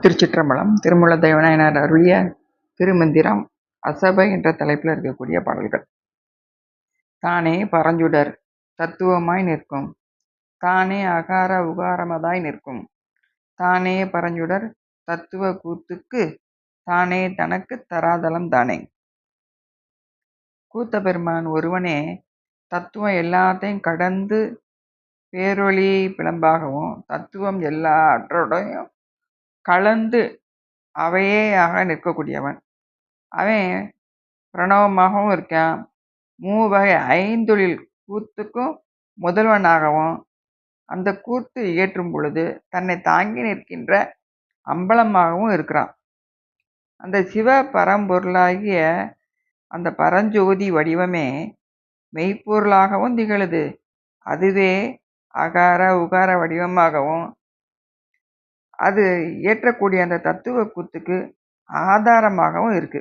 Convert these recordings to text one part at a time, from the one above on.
திருச்சிற்றம்பலம். திருமூல தேவநாயனார் அருளிய திருமந்திரம் அசபை என்ற தலைப்பில் இருக்கக்கூடிய பாடல்கள். தானே பரஞ்சுடர் தத்துவமாய் நிற்கும், தானே அகார உகாரமதாய் நிற்கும், தானே பரஞ்சுடர் தத்துவ கூத்துக்கு, தானே தனக்கு தராதலம் தானே. கூத்த பெருமான் ஒருவனே தத்துவம் எல்லாத்தையும் கடந்து பேரொளி பிளம்பாகவும், தத்துவம் எல்லாற்றோடையும் கலந்து அவையே ஆக நிற்கக்கூடியவன். அவன் பிரணவமாகவும் இருக்கான். மூவகை ஐந்தொழில் கூத்துக்கும் முதல்வனாகவும், அந்த கூத்து இயற்றும் பொழுது தன்னை தாங்கி நிற்கின்ற அம்பலமாகவும் இருக்கிறான். அந்த சிவ பரம்பொருளாகிய அந்த பரஞ்சோதி வடிவமே மெய்ப்பொருளாகவும் திகழுது. அதுவே அகார உகார வடிவமாகவும் அது இயற்றக்கூடிய அந்த தத்துவ கூத்துக்கு ஆதாரமாகவும் இருக்கு.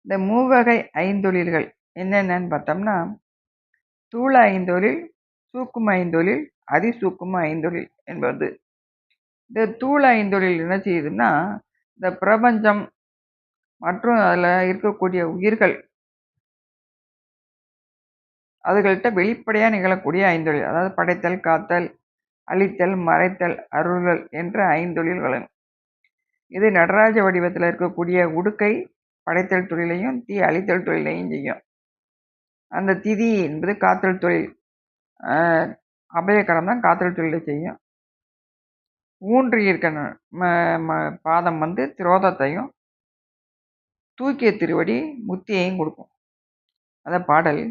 இந்த மூவகை ஐந்தொழில்கள் என்னென்னு பார்த்தோம்னா, தூள ஐந்தொழில், சூக்கும ஐந்தொழில், அதிசூக்கும ஐந்தொழில் என்பது. இந்த தூள ஐந்தொழில் என்ன செய்யுதுன்னா, இந்த பிரபஞ்சம் மற்றும் அதில் இருக்கக்கூடிய உயிர்கள் அதுகள்கிட்ட வெளிப்படையாக நிகழக்கூடிய ஐந்தொழில். அதாவது படைத்தல், காத்தல், அழித்தல், மறைத்தல், அருள்கள் என்ற ஐந்தொழில்களும். இது நடராஜ வடிவத்தில் இருக்கக்கூடிய உடுக்கை படைத்தல் தொழிலையும் தீ அழித்தல் தொழிலையும் செய்யும். அந்த திதி என்பது காத்தல் தொழில், அபயகரம் தான் காத்தல் தொழிலை செய்யும். ஊன்றி இருக்க பாதம் திரோதத்தையும், தூக்கிய திருவடி முத்தியையும் கொடுக்கும். அந்த பாடல்,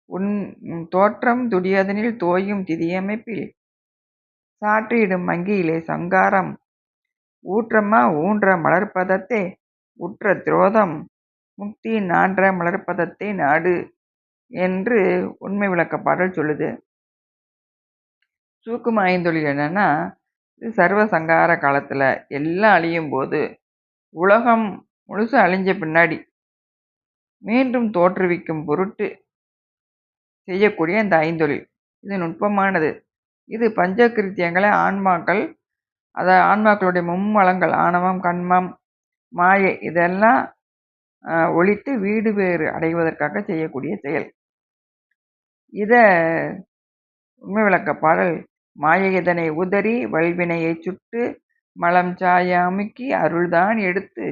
உன் தோற்றம் துடியதனில் தோயும் திதியமைப்பில் சாற்றியிடும் மங்கியிலே சங்காரம் ஊற்றமா ஊன்ற மலர்ப்பதத்தே உற்ற திரோதம் முக்தி நான்ற மலர்ப்பதத்தை நாடு என்று உண்மை விளக்க பாடல் சொல்லுது. சூக்கும ஐந்தொழில் என்னன்னா, சர்வ சங்கார காலத்துல எல்லாம் அழியும் போது, உலகம் முழுசு அழிஞ்ச பின்னாடி மீண்டும் தோற்றுவிக்கும் பொருட்டு செய்யக்கூடிய இந்த ஐந்தொழில். இது நுட்பமானது. இது பஞ்சகிருத்தியங்களை ஆன்மாக்கள், ஆன்மாக்களுடைய மும்மலங்கள் ஆணவம், கண்மம், மாயை இதெல்லாம் ஒழித்து வீடு பேறு அடைவதற்காக செய்யக்கூடிய செயல். இத உண்மை விளக்க பாடல், மாயை இதனை உதறி வல்வினையை சுட்டு மலம் சாய அமுக்கி அருள்தான் எடுத்து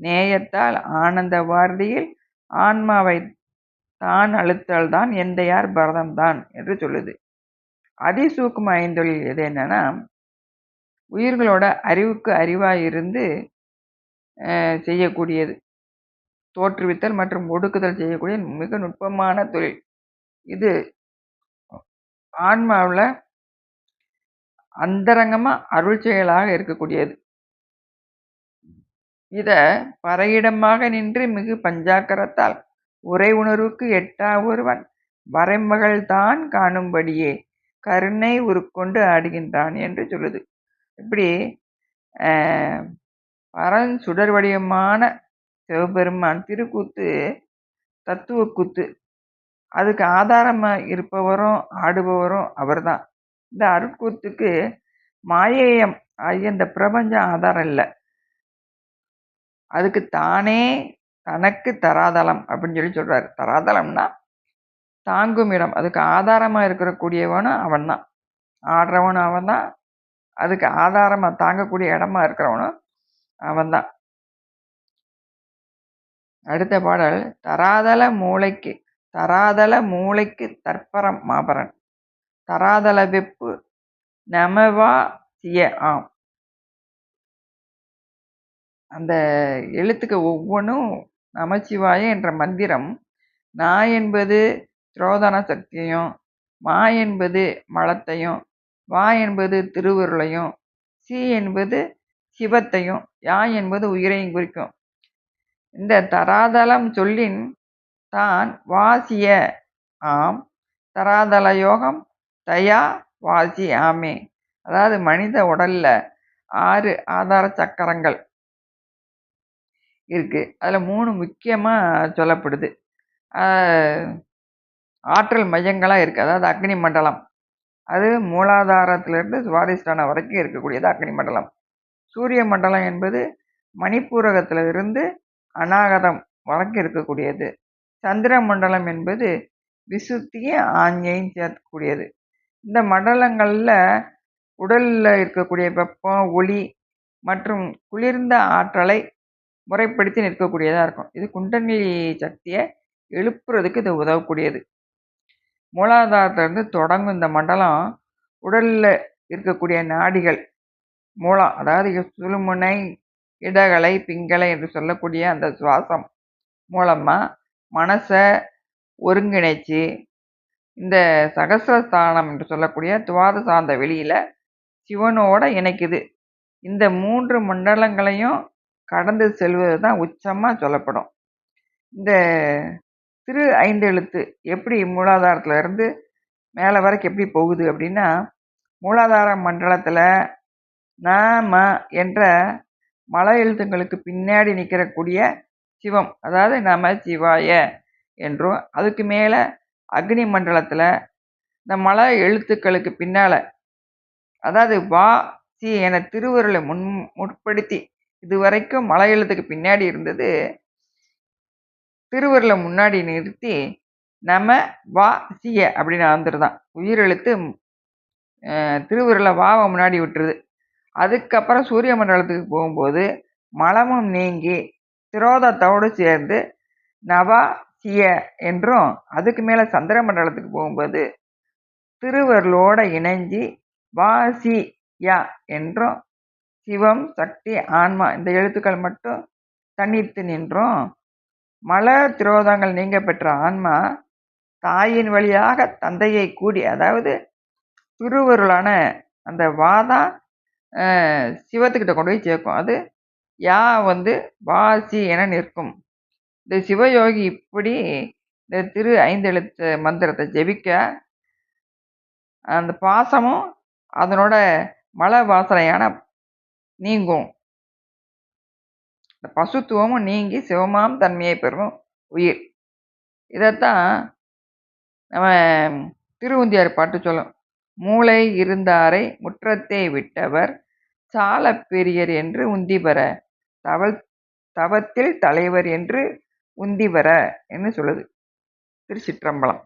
நேயத்தால் ஆனந்த வார்த்தையில் ஆன்மாவை தான் அழுத்தல் தான் எந்தையார் பரதம் தான் என்று சொல்லுது. அதிசூக்கும ஐந்தொழில் எது என்னன்னா, உயிர்களோட அறிவுக்கு அறிவாய் இருந்து செய்யக்கூடியது. தோற்றுவித்தல் மற்றும் ஒடுக்குதல் செய்யக்கூடிய மிக நுட்பமான தொழில். இது ஆன்மாவில் அந்தரங்கமா அருள் செயலாக இருக்கக்கூடியது. இத பறையிடமாக நின்று மிகு பஞ்சாக்கரத்தால் உரை உணர்வுக்கு எட்டா ஒருவன் வரைமகள் தான் காணும்படியே கருணை உருக்கொண்டு ஆடுகின்றான் என்று சொல்லுது. இப்படி பரன் சுடர் வடிவமான சிவபெருமான் திருக்கூத்து தத்துவ கூத்து, அதுக்கு ஆதாரமா இருப்பவரும் ஆடுபவரும் அவர் தான். இந்த அருட்கூத்துக்கு மாயேயம் ஆகிய இந்த பிரபஞ்சம் ஆதாரம் இல்லை. அதுக்கு தானே தனக்கு தராதலம் அப்படின்னு சொல்லி சொல்றாரு. தராதலம்னா தாங்கும் இடம். அதுக்கு ஆதாரமா இருக்கக்கூடியவனும் அவன் தான், ஆடுறவனும் அவன் தான், அதுக்கு ஆதாரமா தாங்கக்கூடிய இடமா இருக்கிறவனும் அவன் தான். அடுத்த பாடல், தராதல மூளைக்கு தற்பரம் மாபரன் தராதல வெப்பு நமவா சிய ஆம். அந்த எழுத்துக்கு ஒவ்வொன்றும் நமச்சிவாய என்ற மந்திரம். நா என்பது திரோதன சக்தியையும், மா என்பது மலத்தையும், வா என்பது திருவருளையும், சி என்பது சிவத்தையும், யா என்பது உயிரையும் குறிக்கும். இந்த தராதலம் சொல்லின் தான் வாசிய ஆம் தராதல யோகம் தயா வாசி ஆமே. அதாவது மனித உடல்ல 6 ஆதார சக்கரங்கள் இருக்கு. அதுல 3 முக்கியமா சொல்லப்படுது. ஆற்றல் மையங்களா இருக்கு. அதாவது அக்னி மண்டலம், அது மூலாதாரத்திலிருந்து சுவாதிஷ்டானம் வரைக்கும் இருக்கக்கூடியது அக்னி மண்டலம். சூரிய மண்டலம் என்பது மணிப்பூரகத்திலிருந்து அநாகதம் வரைக்கும் இருக்கக்கூடியது. சந்திர மண்டலம் என்பது விசுத்தியும் ஆஞ்ஞையும் சேர்க்கக்கூடியது. இந்த மண்டலங்களில் உடலில் இருக்கக்கூடிய வெப்பம், ஒளி மற்றும் குளிர்ந்த ஆற்றலை முறைப்படுத்தி நிற்கக்கூடியதாக இருக்கும். இது குண்டலினி சக்தியை எழுப்புறதுக்கு இது உதவக்கூடியது. மூலாதாரத்திலிருந்து தொடங்கும் இந்த மண்டலம் உடலில் இருக்கக்கூடிய நாடிகள் மூலம், அதாவது சுழுமுனை, இடகலை, பிங்கலை என்று சொல்லக்கூடிய அந்த சுவாசம் மூலமாக மனசை ஒருங்கிணைச்சு இந்த சகசிரஸ்தானம் என்று சொல்லக்கூடிய துவாத சார்ந்த வெளியில் சிவனோட இணைக்குது. இந்த 3 மண்டலங்களையும் கடந்து செல்வது தான் உச்சமாக சொல்லப்படும். இந்த திரு 5 எழுத்து எப்படி மூலாதாரத்தில் இருந்து மேலே வரைக்கும் எப்படி போகுது அப்படின்னா, மூலாதார மண்டலத்தில் ந ம என்ற மல எழுத்துங்களுக்கு பின்னாடி நிற்கக்கூடிய சிவம், அதாவது நம சிவாய என்றும், அதுக்கு மேலே அக்னி மண்டலத்தில் இந்த மல எழுத்துக்களுக்கு பின்னால், அதாவது வா சி என திருவருளை முற்படுத்தி இதுவரைக்கும் மல எழுத்துக்கு பின்னாடி இருந்தது, திருவருளை முன்னாடி நிறுத்தி நம வா சிய அப்படின்னு வந்துடுதான். உயிரெழுத்து திருவருளை வாவை முன்னாடி விட்டுருது. அதுக்கப்புறம் சூரிய மண்டலத்துக்கு போகும்போது மலமும் நீங்கி திரோதத்தோடு சேர்ந்து நவா சிய என்றும், அதுக்கு மேலே சந்திர மண்டலத்துக்கு போகும்போது திருவருளோட இணைஞ்சி வாசி யா என்றும், சிவம், சக்தி, ஆன்மா இந்த எழுத்துக்கள் மட்டும் தனித்து நின்றும், மல திரோதங்கள் நீங்க பெற்ற ஆன்மா தாயின் வழியாக தந்தையை கூடி, அதாவது திருவருளான அந்த வாதா சிவத்துக்கிட்ட கொண்டு போய் சேர்க்கும். அது யா வாசி என நிற்கும். இந்த சிவயோகி இப்படி இந்த திரு 5 எழுத்து மந்திரத்தை ஜெபிக்க அந்த பாசமும் அதனோட மல வாசனையான நீங்கும். இந்த பசுத்துவமும் நீங்கி சிவமாம் தன்மையை பெறும் உயிர். இதைத்தான் நம்ம திருவுந்தியார் பாட்டு சொல்லும். மூளை இருந்தாரை முற்றத்தை விட்டவர் சால பெரியர் என்று உந்திபெற, தவத்தில் தலைவர் என்று உந்திபெற என்று சொல்லுது திருச்சிற்றம்பலம்.